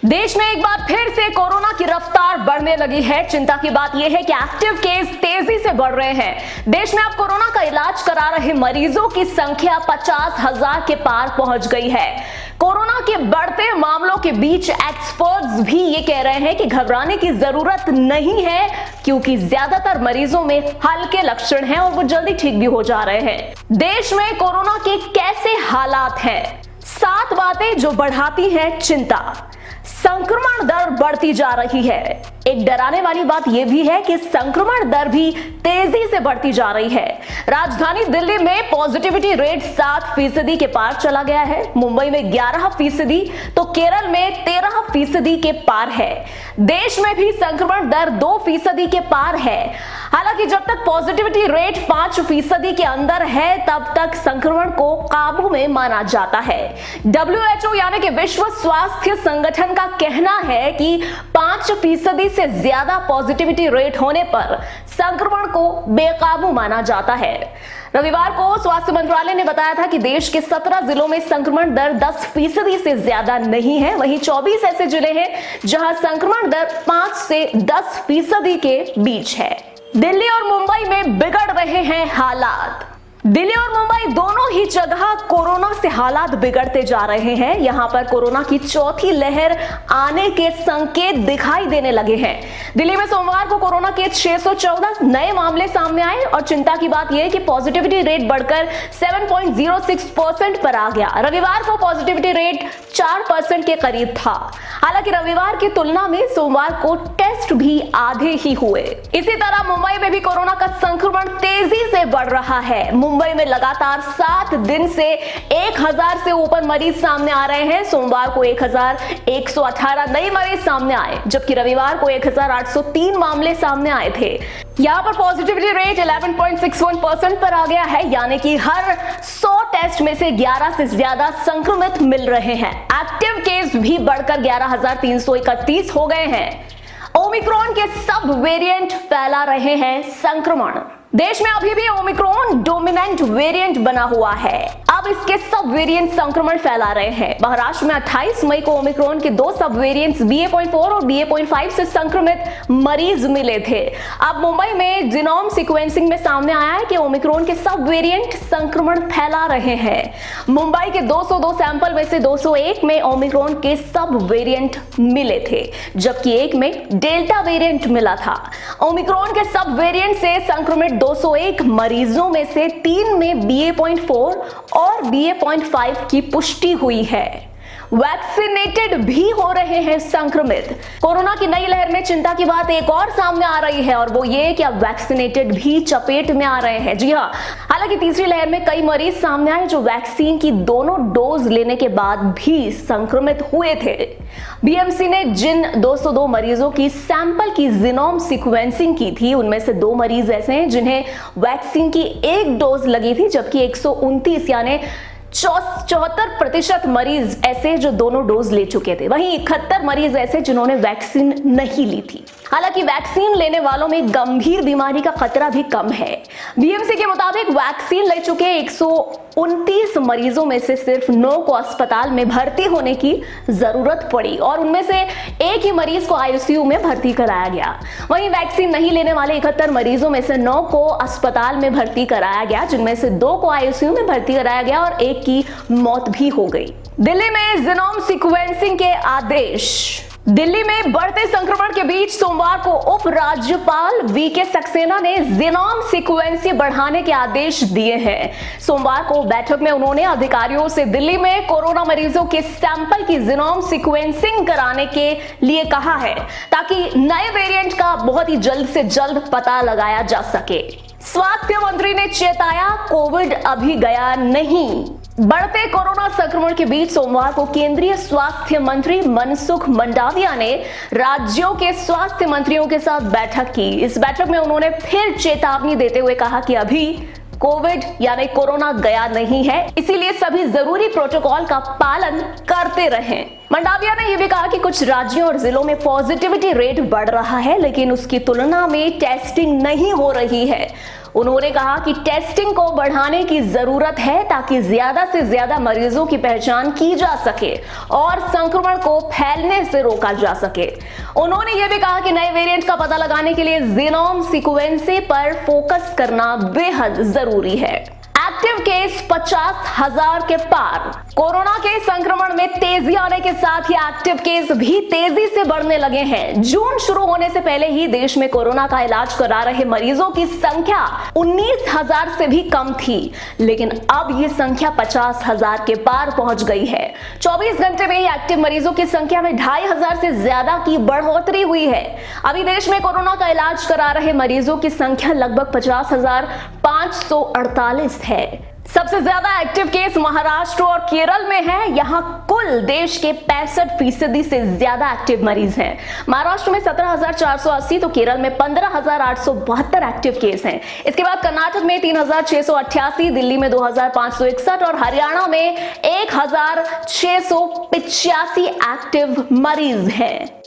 देश में एक बार फिर से कोरोना की रफ्तार बढ़ने लगी है। चिंता की बात यह है कि एक्टिव केस तेजी से बढ़ रहे हैं। देश में अब कोरोना का इलाज करा रहे मरीजों की संख्या 50,000 के पार पहुंच गई है। कोरोना के बढ़ते मामलों के बीच एक्सपर्ट्स भी ये कह रहे हैं कि घबराने की जरूरत नहीं है, क्योंकि ज्यादातर मरीजों में हल्के लक्षण हैं और वो जल्दी ठीक भी हो जा रहे हैं। देश में कोरोना के कैसे हालात हैं? 7 बातें जो बढ़ाती हैं चिंता। संक्रमण दर बढ़ती जा रही है। एक डराने वाली बात यह भी है कि संक्रमण दर भी तेजी से बढ़ती जा रही है। राजधानी दिल्ली में पॉजिटिविटी रेट 7% के पार चला गया है। मुंबई में 11%, तो केरल में 13% के पार है। देश में भी संक्रमण दर 2% के पार है। हालांकि जब तक पॉजिटिविटी रेट 5% के अंदर है, तब तक संक्रमण को काबू में माना जाता है। WHO यानी कि विश्व स्वास्थ्य संगठन का कहना है कि 5% से ज्यादा पॉजिटिविटी रेट होने पर संक्रमण को बेकाबू माना जाता है। रविवार को स्वास्थ्य मंत्रालय ने बताया था कि देश के 17 जिलों में संक्रमण दर 10% से ज्यादा नहीं है। वहीं 24 ऐसे जिले हैं जहां संक्रमण दर 5 से 10% के बीच है। दिल्ली और मुंबई में बिगड़ रहे हैं हालात। दिल्ली और मुंबई दोनों ही जगह कोरोना से हालात बिगड़ते जा रहे हैं। यहां पर कोरोना की चौथी लहर आने के संकेत दिखाई देने लगे हैं। दिल्ली में सोमवार को कोरोना के 614 नए मामले सामने आए और चिंता की बात यह है कि पॉजिटिविटी रेट बढ़कर 7.06% पर आ गया। रविवार को पॉजिटिविटी रेट 4% के करीब था। हालांकि रविवार की तुलना में सोमवार को टेस्ट भी आधे ही हुए। इसी तरह मुंबई में भी कोरोना का संक्रमण तेजी से बढ़ रहा है। मुंबई में लगातार 7 दिन से 1000 से ऊपर मरीज सामने आ रहे हैं। सोमवार को 1118 नए मरीज सामने आए, जबकि रविवार को 1803 मामले सामने आए थे। यहाँ पर पॉजिटिविटी रेट 11.61% पर आ गया है, यानी कि हर 100 टेस्ट में से 11 से ज्यादा संक्रमित मिल रहे हैं। एक्टिव केस भी बढ़कर 11,331 हो गए हैं। ओमिक्रॉन के सब वेरिएंट फैला रहे हैं संक्रमण। देश में अभी भी ओमिक्रॉन डोमिनेंट वेरिएंट बना हुआ है। अब इसके सब वेरिएंट संक्रमण फैला रहे हैं। महाराष्ट्र में 28 मई को ओमिक्रॉन के 2 सब वेरिएंट्स BA.4 और BA.5 से संक्रमित मरीज मिले थे। अब मुंबई में जीनोम सीक्वेंसिंग में सामने आया है कि ओमिक्रॉन के सब वेरिएंट संक्रमण फैला रहे हैं। मुंबई के 202 सैंपल में से 201 में ओमिक्रॉन के सब वेरिएंट मिले थे, जबकि एक में डेल्टा वेरिएंट मिला था। ओमिक्रॉन के सब वेरिएंट से संक्रमित 201 मरीजों में से 3 में BA.4 और BA.5 की पुष्टि हुई है। वैक्सीनेटेड भी हो रहे हैं संक्रमित। कोरोना की नई लहर में चिंता की बात एक और सामने आ रही है, और वो ये कि अब वैक्सीनेटेड भी चपेट में आ रहे हैं। जी हाँ, हालांकि तीसरी लहर में कई मरीज सामने आए जो वैक्सीन की दोनों डोज लेने के बाद भी संक्रमित हुए थे। BMC ने जिन 202 मरीजों की सैंपल की जीनोम सीक्वेंसिंग की थी, उनमें से 2 मरीज ऐसे हैं जिन्हें वैक्सीन की 1 डोज लगी थी, जबकि 129 यानी 74% मरीज ऐसे जो दोनों डोज ले चुके थे। वहीं 71 मरीज ऐसे जिन्होंने वैक्सीन नहीं ली थी। हालांकि वैक्सीन लेने वालों में गंभीर बीमारी का खतरा भी कम है। BMC के मुताबिक वैक्सीन ले चुके 129 मरीजों में से सिर्फ 9 को अस्पताल में भर्ती होने की जरूरत पड़ी और उनमें से एक ही मरीज को ICU में भर्ती कराया गया। वहीं वैक्सीन नहीं लेने वाले 71 मरीजों में से 9 को अस्पताल में भर्ती कराया गया, जिनमें से 2 को ICU में भर्ती कराया गया और 1 की मौत भी हो गई। दिल्ली में जीनोम सीक्वेंसिंग के आदेश। दिल्ली में बढ़ते संक्रमण के बीच सोमवार को उप राज्यपाल VK सक्सेना ने जीनोम सीक्वेंसिंग बढ़ाने के आदेश दिए हैं। सोमवार को बैठक में उन्होंने अधिकारियों से दिल्ली में कोरोना मरीजों के सैंपल की जीनोम सीक्वेंसिंग कराने के लिए कहा है, ताकि नए वेरिएंट का बहुत ही जल्द से जल्द पता लगाया जा सके। स्वास्थ्य मंत्री ने चेताया, कोविड अभी गया नहीं। बढ़ते कोरोना संक्रमण के बीच सोमवार को केंद्रीय स्वास्थ्य मंत्री मनसुख मंडाविया ने राज्यों के स्वास्थ्य मंत्रियों के साथ बैठक की। इस बैठक में उन्होंने फिर चेतावनी देते हुए कहा कि अभी कोविड यानी कोरोना गया नहीं है, इसीलिए सभी जरूरी प्रोटोकॉल का पालन करते रहें। मंडाविया ने यह भी कहा कि कुछ राज्यों और जिलों में पॉजिटिविटी रेट बढ़ रहा है, लेकिन उसकी तुलना में टेस्टिंग नहीं हो रही है। उन्होंने कहा कि टेस्टिंग को बढ़ाने की जरूरत है ताकि ज्यादा से ज्यादा मरीजों की पहचान की जा सके और संक्रमण को फैलने से रोका जा सके। उन्होंने यह भी कहा कि नए वेरिएंट का पता लगाने के लिए जीनोम सीक्वेंसिंग पर फोकस करना बेहद जरूरी है। एक्टिव केस 50,000 के पार। कोरोना के संक्रमण में तेजी आने के साथ ही एक्टिव केस भी तेजी से बढ़ने लगे हैं। जून शुरू होने से पहले ही देश में कोरोना का इलाज करा रहे मरीजों की संख्या 19,000 से भी कम थी, लेकिन अब ये संख्या 50,000 के पार पहुंच गई है। 24 घंटे में ही एक्टिव मरीजों की संख्या में 2,500 से ज्यादा की बढ़ोतरी हुई है। अभी देश में कोरोना का इलाज करा रहे मरीजों की संख्या लगभग 50,548 है। सबसे ज्यादा एक्टिव केस महाराष्ट्र और केरल में है। यहां कुल देश के 65% से ज्यादा एक्टिव मरीज हैं। महाराष्ट्र में 17,480 तो केरल में 15,872 एक्टिव केस हैं। इसके बाद कर्नाटक में 3,688, दिल्ली में 2,561 और हरियाणा में 1,685 एक्टिव मरीज हैं।